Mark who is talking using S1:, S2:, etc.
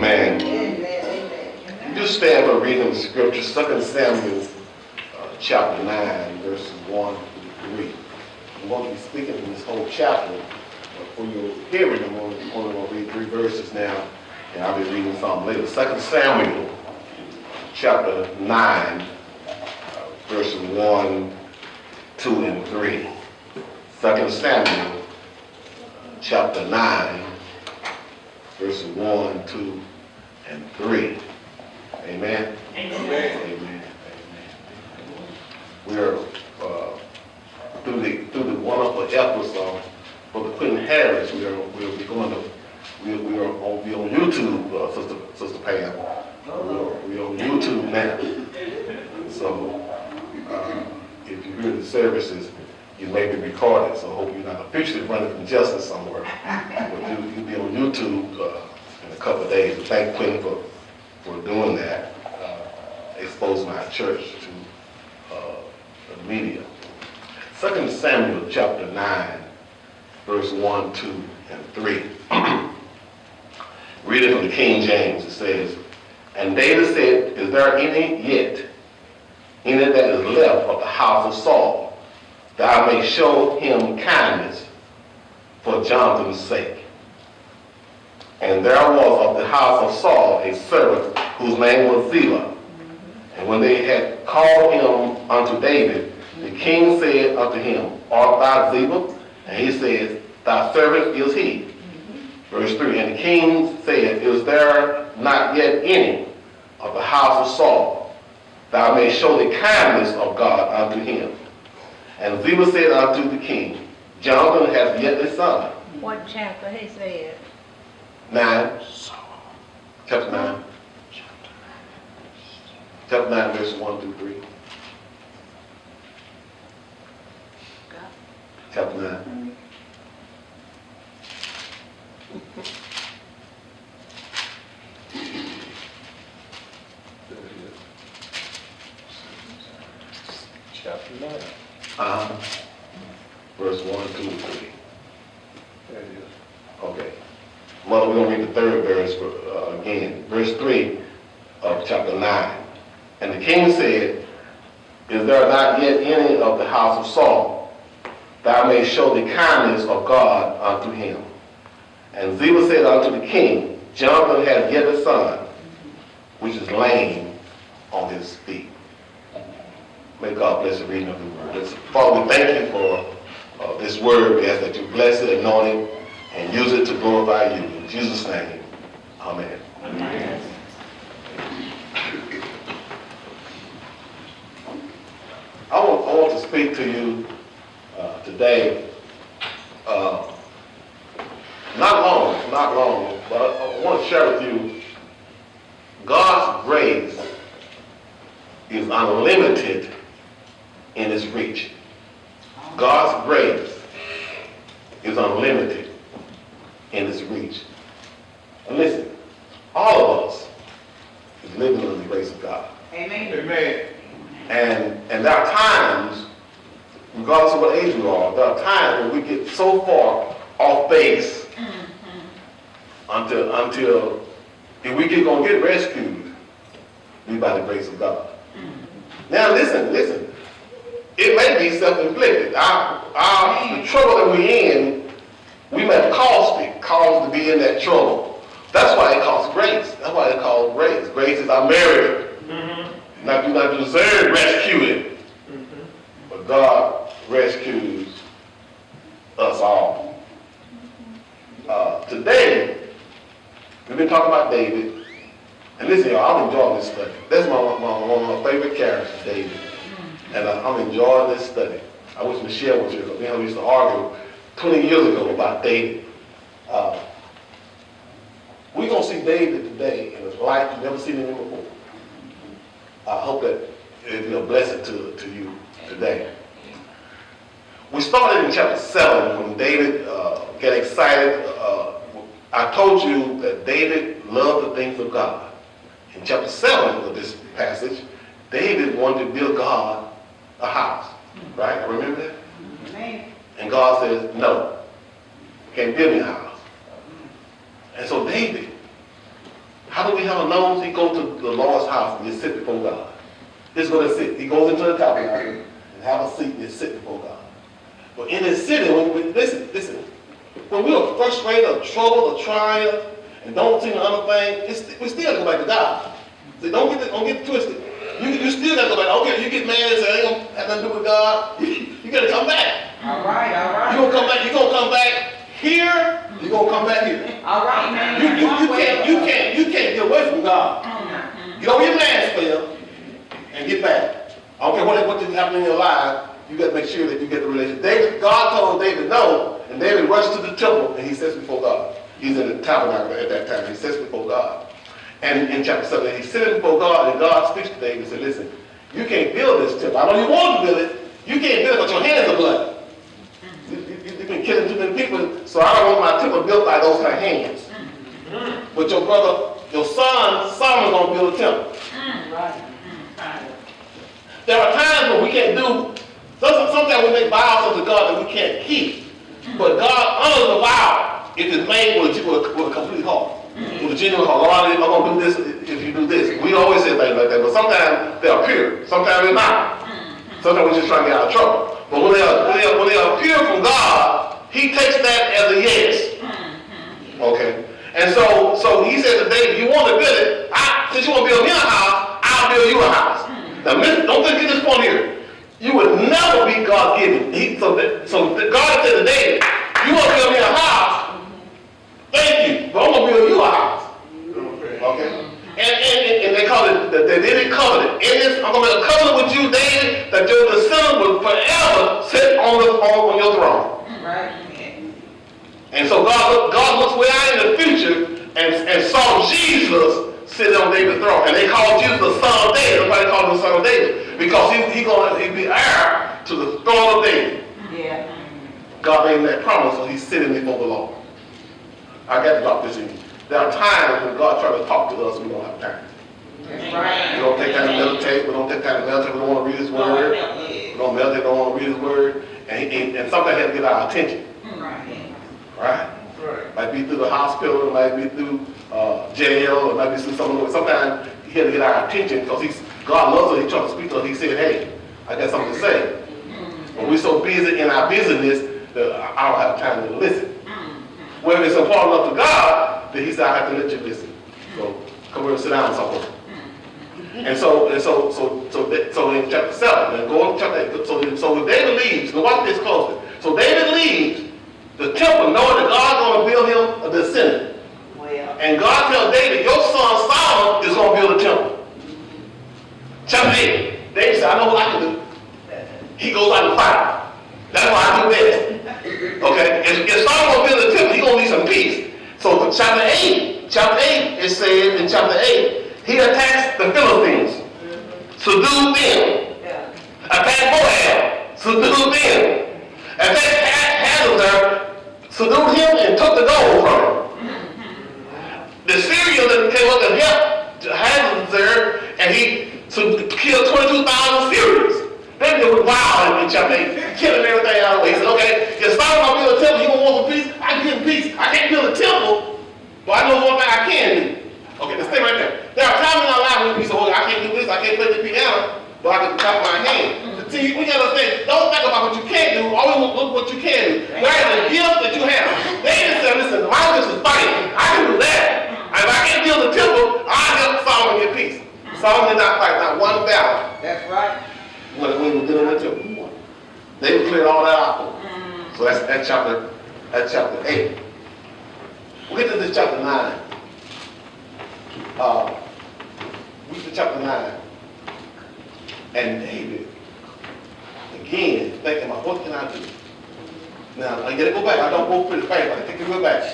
S1: Amen. Amen. You stand for reading the scripture, 2 Samuel chapter 9, verses 1 through 3. I'm going to be speaking in this whole chapter. For your hearing, I'm only going to read 3 verses now, and I'll be reading some later. 2 Samuel chapter 9, verses 1, 2, and 3. 2 Samuel chapter 9, verses 1, 2, and 3. Amen. Amen. Amen. We are through the wonderful efforts for the Queen Harris. We'll be going to be on YouTube, Sister Pam. We're on YouTube now. So if you hear the services, you may be recorded. So I hope you're not officially running from justice somewhere. But you'll be on YouTube in a couple of days. We thank Queen for doing that, exposing our church to the media. 2 Samuel chapter 9, verse 1, 2, and 3. Reading from the King James, it says, "And David said, Is there any that is left of the house of Saul, that I may show him kindness for Jonathan's sake? And there was of the house of Saul a servant whose name was Ziba. And when they had called him unto David, the king said unto him, Art thou Ziba? And he said, Thy servant is he." Verse 3, "And the king said, Is there not yet any of the house of Saul, that I may show the kindness of God unto him? And Ziba said unto the king, Jonathan hath yet a son."
S2: What chapter he said?
S1: 9. Chapter 9. Chapter 9, verses 1 through 3. Chapter 9.
S3: Chapter 9.
S1: Verse 1, 2, and 3.
S3: There it is.
S1: Okay. Mother, we're going to read the third verse again. Verse 3 of chapter 9. "And the king said, Is there not yet any of the house of Saul, that I may show the kindness of God unto him? And Ziba said unto the king, Jonathan hath yet a son, which is lame on his feet." May God bless the reading of the word. Father, we thank you for this word. We ask that you bless it, anoint it, and use it to glorify you. In Jesus' name, amen. Amen. I want to speak to you today. Not long, but I want to share with you God's grace is unlimited in its reach. God's grace is unlimited in its reach. And listen, all of us is living under the grace of God.
S4: Amen.
S3: Amen.
S1: And there are times, regardless of what age we are, there are times when we get so far off base until if we going to get rescued, we by the grace of God. Now listen. It may be self-inflicted. The trouble that we're in, we may have caused to be in that trouble. That's why it calls grace. That's why it's called grace. Grace is our merit. Not to deserve rescuing, but God rescues us all. Today, we've been talking about David. And listen, y'all, I'm enjoying this study. That's one of my favorite characters, David. And I'm enjoying this study. I wish Michelle was here, because we used to argue 20 years ago about David. We're going to see David today in his life. You've never seen him before. I hope that it'll be a blessing to you today. We started in chapter 7 when David got excited. I told you that David loved the things of God. In chapter 7 of this passage, David wanted to build God a house. Right? I remember that?
S4: Amen.
S1: And God says, no, you can't build me a house. And so David, y'all knows, he goes to the Lord's house and he sit before God. This is where they sit. He goes into the tabernacle and have a seat and he sit before God. But in his sitting, listen, when we are frustrated or troubled or trying and don't see the other thing, we still go back to God. See, don't get it twisted. You still got to go back. Okay, you get mad and say, I ain't going to have nothing to do with God. You got to come back.
S2: All right.
S1: You're going to come back here. You're going to come back here.
S2: All right, man.
S1: You can't get away from God. Get over your man spell and get back. I don't care what is happening in your life. You got to make sure that you get the relationship. God told David no, and David rushed to the temple and he sits before God. He's in the tabernacle at that time. He sits before God. And in chapter 7, he's sitting before God, and God speaks to David and says, listen, you can't build this temple. I know you want to build it. You can't build it, but your hands are bloody. You've been killing too many people, so I don't want my temple built by those kind of hands. But your brother, your son, Solomon's going to build a temple. There are times when we can't do, sometimes we make vows unto God that we can't keep. But God honors the vow if it's made with a complete heart. With a genuine heart. Lord, I'm going to do this if you do this. We always say things like that, but sometimes they're pure. Sometimes they're not. Sometimes we're just trying to get out of trouble. But when they are pure from God, he takes that as a yes. Okay? And so he said to David, you want to build it, since you want to build me a house, I'll build you a house. Now don't forget this point here. You would never be God-given. So God said to David, you want to build me a house? Thank you, but I'm going to build you a house. Okay? And they call it the Davidic covenant. I'm going to make a covenant with you, David, that your descendants will forever sit on your throne.
S2: Right.
S1: And so God looks way out in the future and saw Jesus sitting on David's throne. And they called Jesus the son of David. Nobody called him the son of David. Because he'd be heir to the throne of David.
S2: Yeah.
S1: God made him that promise, so he's sitting before the Lord. I got to drop this in. There are times when God tries to talk to us, we don't have time.
S2: That's right.
S1: We don't take time to meditate. We don't take time to meditate. We don't want to read his word. We don't meditate. We don't want to read his word. And sometimes he has to get our attention. Right? Might be through the hospital. It might be through jail. It might be through something. Sometimes he has to get our attention because God loves us. He tries to speak to us. He said, hey, I got something to say. But we're so busy in our busyness that I don't have time to listen. When it's important enough to God, then he said, I have to let you listen. So come here and sit down somewhere. And so in chapter 7, and go on to chapter 8. So when David leaves, now watch this closely. So David leaves the temple knowing that God's going to build him a descendant. And God tells David, your son Solomon is going to build a temple. Chapter 8, David said, I know what I can do. He goes out and fight. That's what I do best. Okay? If Solomon builds a temple, he's going to need some peace. So chapter 8, it says in chapter 8, he attacks the Philistines, subdued them. Attacked Moab, subdued them. Attacked Hazazar, subdued him and took the gold from him. The Syrians came up and helped Hazazar, and he killed 22,000 Syrians. David was wild in chapter 8, killing everything out of the way. He said, okay, if Solomon build a temple, he gonna want some peace? I can give him peace. I can't build a temple, but I know one thing I can do. Okay, let's stay right there. There are times in our life when we say, well, I can't do this, I can't play the piano, but I can clap my hand. See, we gotta say, don't think about what you can't do, always look what you can do. Where is the gift that you have? David said, listen, my gift is fighting. I can do that. And if I can't build a temple, I'll help Solomon get peace. Solomon did not fight, not one battle.
S2: That's right.
S1: When we were dealing with temple. They cleared all that out. So that's chapter 8. We'll get to this chapter 9. We get to chapter 9. And David, again, thinking about what can I do? Now, I gotta go back. I don't go pretty fast. I take it real back.